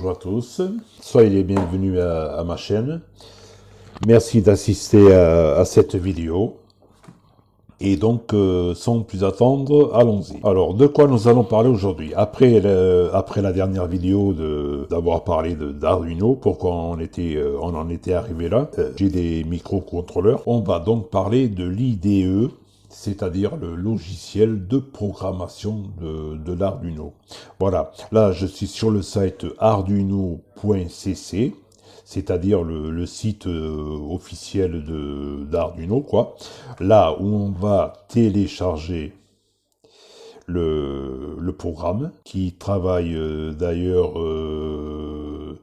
Bonjour à tous, soyez les bienvenus à ma chaîne. Merci d'assister à cette vidéo. Et donc, sans plus attendre, allons-y. Alors, de quoi nous allons parler aujourd'hui? Après la dernière vidéo d'avoir parlé d'Arduino, pourquoi on en était arrivé là, j'ai des microcontrôleurs. On va donc parler de l'IDE, c'est-à-dire le logiciel de programmation de l'Arduino. Voilà, là je suis sur le site arduino.cc, c'est-à-dire le site officiel d'Arduino, quoi. Là où on va télécharger le programme, qui travaille d'ailleurs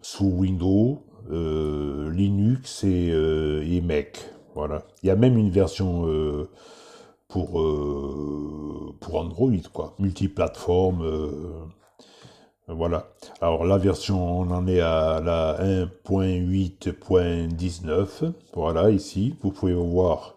sous Windows, Linux et Mac. Voilà. Il y a même une version pour Android, quoi. Multiplateforme. Voilà. Alors la version, on en est à la 1.8.19. Voilà, ici, vous pouvez voir.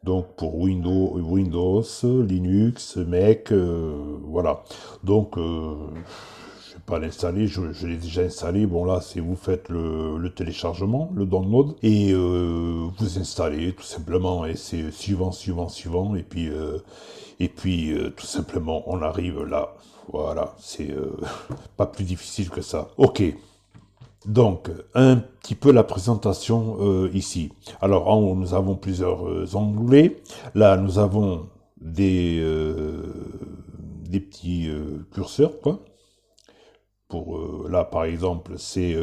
Donc pour Windows, Linux, Mac, voilà. Donc je vais pas l'installer, je l'ai déjà installé. Bon là, c'est vous faites le téléchargement, le download, et vous installez tout simplement. Et c'est suivant, et puis tout simplement, on arrive là. Voilà, c'est pas plus difficile que ça. Ok. Donc, un petit peu la présentation ici. Alors, en haut, nous avons plusieurs onglets. Là, nous avons des petits curseurs, quoi. Pour, là, par exemple, c'est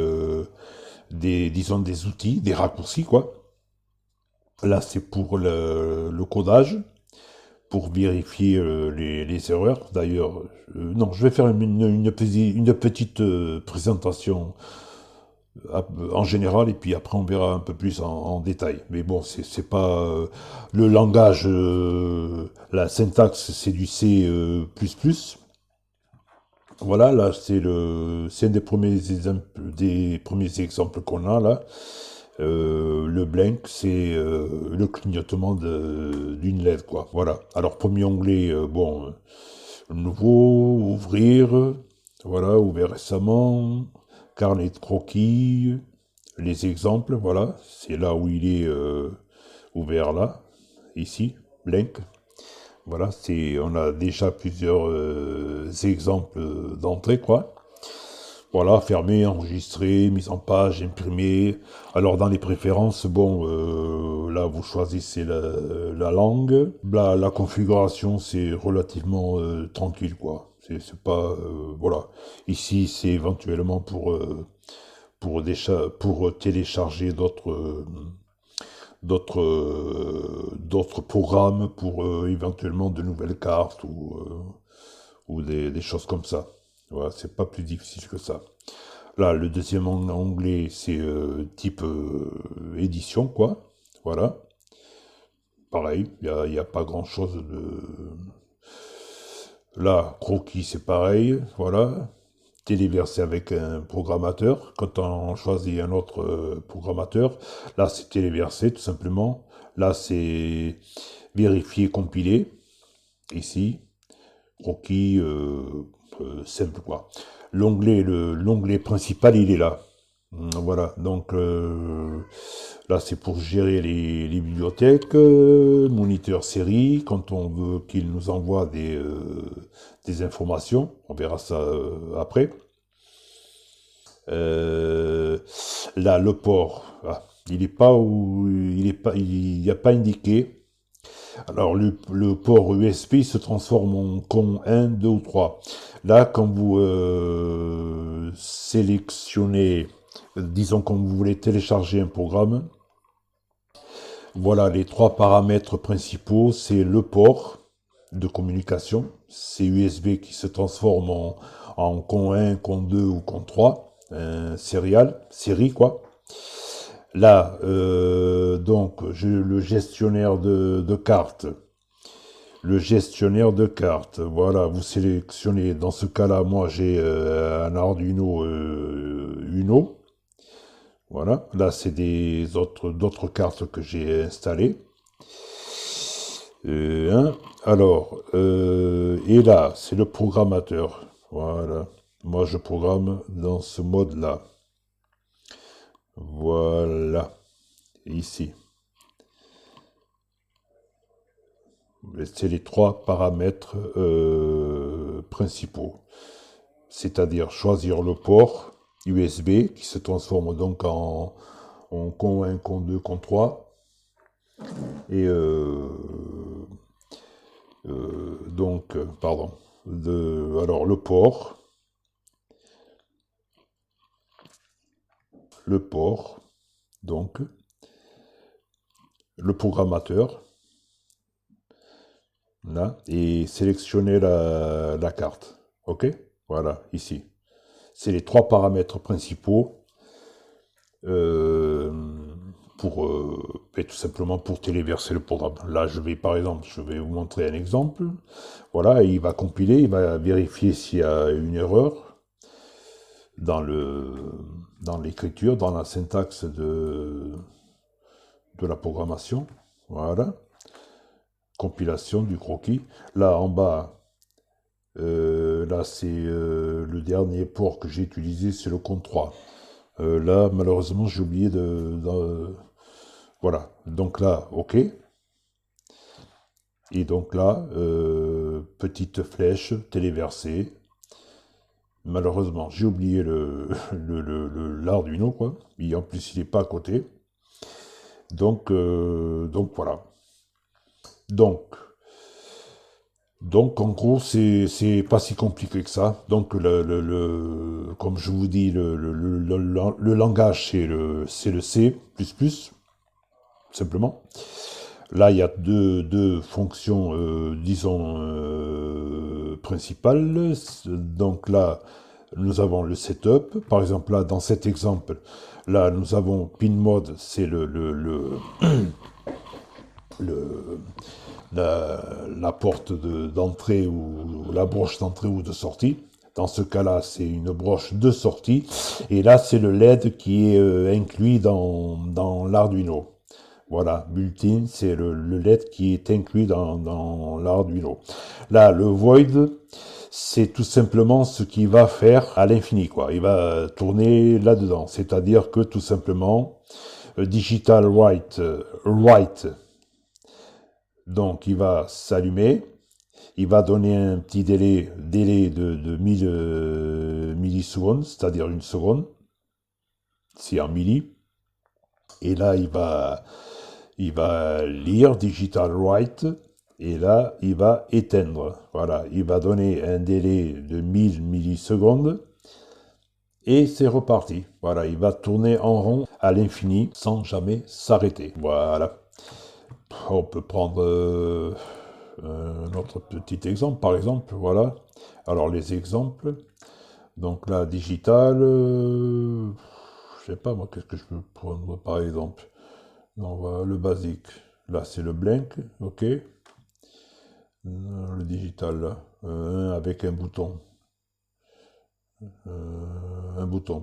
disons, des outils, des raccourcis, quoi. Là, c'est pour le codage, pour vérifier les erreurs. D'ailleurs, non, je vais faire une petite présentation en général, et puis après on verra un peu plus en détail. Mais bon, c'est pas le langage, la syntaxe, c'est du C++. Voilà, là c'est un des premiers exemples qu'on a là. Le blank, c'est le clignotement d'une LED, quoi. Voilà. Alors premier onglet, bon, nouveau, ouvrir, voilà, ouvert récemment, carnet de croquis, les exemples, voilà, c'est là où il est ouvert là, ici, blank. Voilà, on a déjà plusieurs exemples d'entrée, quoi. Voilà, fermé, enregistré, mise en page, imprimé. Alors dans les préférences, bon, là vous choisissez la langue. La configuration, c'est relativement tranquille, quoi. C'est pas, voilà. Ici, c'est éventuellement pour télécharger d'autres programmes, pour éventuellement de nouvelles cartes ou des choses comme ça. Voilà, c'est pas plus difficile que ça. Là, le deuxième onglet, c'est type édition, quoi. Voilà. Pareil, il y a pas grand-chose de... Là, croquis, c'est pareil. Voilà. Téléversé avec un programmateur. Quand on choisit un autre programmateur, là, c'est téléversé, tout simplement. Là, c'est vérifier, compiler. Ici, croquis, simple, quoi. L'onglet principal, il est là. Voilà, donc là c'est pour gérer les bibliothèques, moniteur série, quand on veut qu'il nous envoie des informations, on verra ça après. Euh, Là le port, il est pas où, il n'y a pas indiqué. Alors le port USB se transforme en COM 1, 2 ou 3. Là, quand vous sélectionnez, disons quand vous voulez télécharger un programme, voilà les trois paramètres principaux, c'est le port de communication, c'est USB qui se transforme en COM 1, COM 2 ou COM 3, série quoi. Là, donc, le gestionnaire de cartes. Le gestionnaire de cartes, voilà, vous sélectionnez, dans ce cas-là, moi j'ai un Arduino Uno, voilà, là c'est d'autres cartes que j'ai installées. Alors, et là, c'est le programmateur, voilà, Moi, je programme dans ce mode-là. Voilà, ici. C'est les trois paramètres principaux. C'est-à-dire choisir le port USB qui se transforme donc en con 1, con 2, con 3. Et pardon. Alors le port, donc le programmateur, là, et sélectionner la carte. Ok? Voilà, ici. C'est les trois paramètres principaux et tout simplement pour téléverser le programme. Là, par exemple, je vais vous montrer un exemple. Voilà, il va compiler, il va vérifier s'il y a une erreur dans l'écriture, dans la syntaxe de la programmation. Voilà. Compilation du croquis. Là, en bas, là, c'est le dernier port que j'ai utilisé, c'est le compte 3. Là, malheureusement, j'ai oublié voilà. Donc là, OK. Et donc là, petite flèche téléversée. Malheureusement, j'ai oublié l'Arduino, quoi. Et en plus, il n'est pas à côté. Donc voilà. Donc en gros, c'est pas si compliqué que ça. Donc comme je vous dis, le langage c'est le C++, simplement. Là, il y a deux fonctions, disons, principales. Donc là, nous avons le setup. Par exemple, là, dans cet exemple, là, nous avons pin mode, c'est la porte d'entrée ou la broche d'entrée ou de sortie. Dans ce cas-là, c'est une broche de sortie. Et là, c'est le LED qui est inclus dans l'Arduino. Voilà, built-in, c'est le LED qui est inclus dans l'Arduino. Là, le void, c'est tout simplement ce qu'il va faire à l'infini, quoi. Il va tourner là-dedans. C'est-à-dire que tout simplement, digital write, donc il va s'allumer, il va donner un petit délai de 1000 millisecondes, c'est-à-dire une seconde, c'est en milli. Et là, il va lire digital write, et là, il va éteindre. Voilà, il va donner un délai de 1000 millisecondes, et c'est reparti. Voilà, il va tourner en rond à l'infini sans jamais s'arrêter. Voilà. On peut prendre un autre petit exemple, par exemple, voilà. Alors les exemples, donc là, digital, je sais pas moi, qu'est-ce que je peux prendre par exemple. Non, voilà, le basique, là c'est le blank, ok. Le digital, là, avec un bouton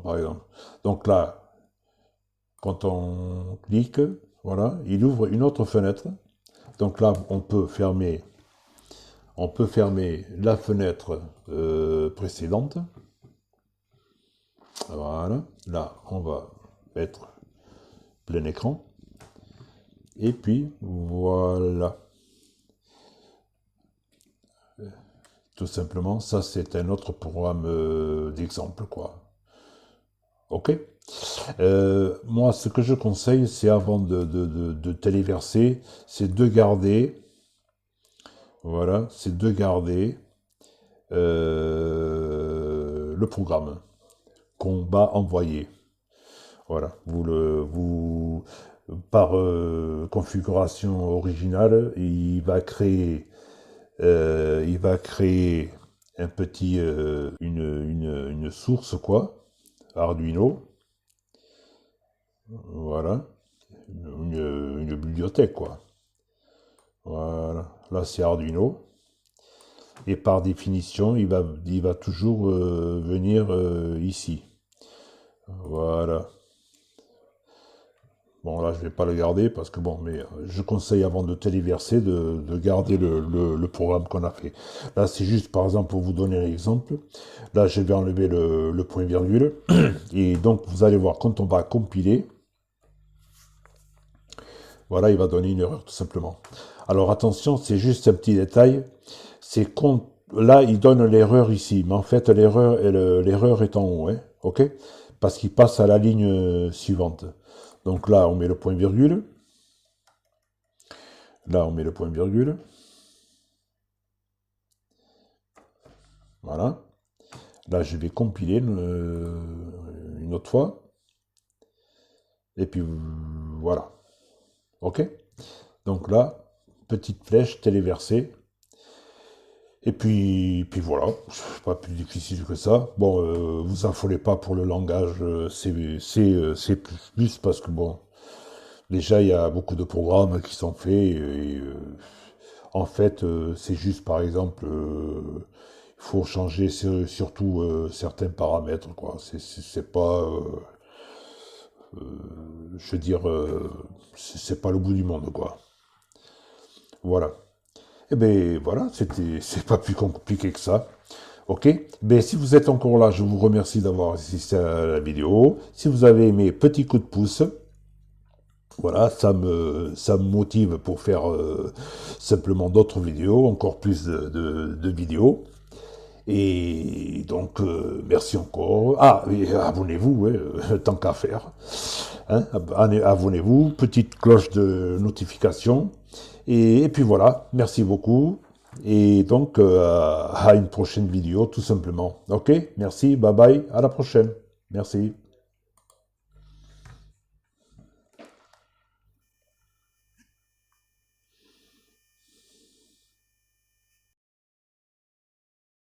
par exemple. Donc là, quand on clique, voilà, il ouvre une autre fenêtre. Donc là, on peut fermer la fenêtre précédente. Voilà. Là, on va mettre plein écran. Et puis, voilà. Tout simplement, ça, c'est un autre programme d'exemple, quoi. OK. Moi, ce que je conseille, c'est avant de téléverser, c'est de garder, voilà, c'est de garder le programme qu'on va envoyer. Voilà, par configuration originale, il va créer un petit, une source quoi, Arduino, voilà, une bibliothèque quoi. Voilà, là c'est Arduino. Et par définition, il va toujours venir ici. Voilà. Bon, là, je vais pas le garder parce que bon, mais je conseille avant de téléverser de garder le programme qu'on a fait. Là, c'est juste, par exemple, pour vous donner un exemple. Là, je vais enlever le point virgule. Et donc, vous allez voir, quand on va compiler, voilà, il va donner une erreur, tout simplement. Alors, attention, c'est juste un petit détail. C'est quand, là, il donne l'erreur ici. Mais en fait, l'erreur est en haut, hein, ok? Parce qu'il passe à la ligne suivante. Donc là, on met le point virgule. Là, on met le point virgule. Voilà. Là, je vais compiler une autre fois. Et puis, voilà. OK? Donc là, petite flèche téléversée. Et puis voilà. C'est pas plus difficile que ça. Bon, vous affolez pas pour le langage C++, parce que bon, déjà, il y a beaucoup de programmes qui sont faits. En fait, c'est juste, par exemple, il faut changer surtout certains paramètres, quoi. C'est pas, je veux dire, c'est pas le bout du monde, quoi. Voilà. Et ben voilà, c'est pas plus compliqué que ça. Ok? Ben si vous êtes encore là, je vous remercie d'avoir assisté à la vidéo. Si vous avez aimé, petit coup de pouce. Voilà, ça me motive pour faire simplement d'autres vidéos, encore plus de vidéos. Et donc, merci encore. Ah, et abonnez-vous, ouais, tant qu'à faire. Hein, abonnez-vous, petite cloche de notification. Et puis voilà, merci beaucoup. Et donc, à une prochaine vidéo, tout simplement. Ok, merci, bye bye, à la prochaine. Merci.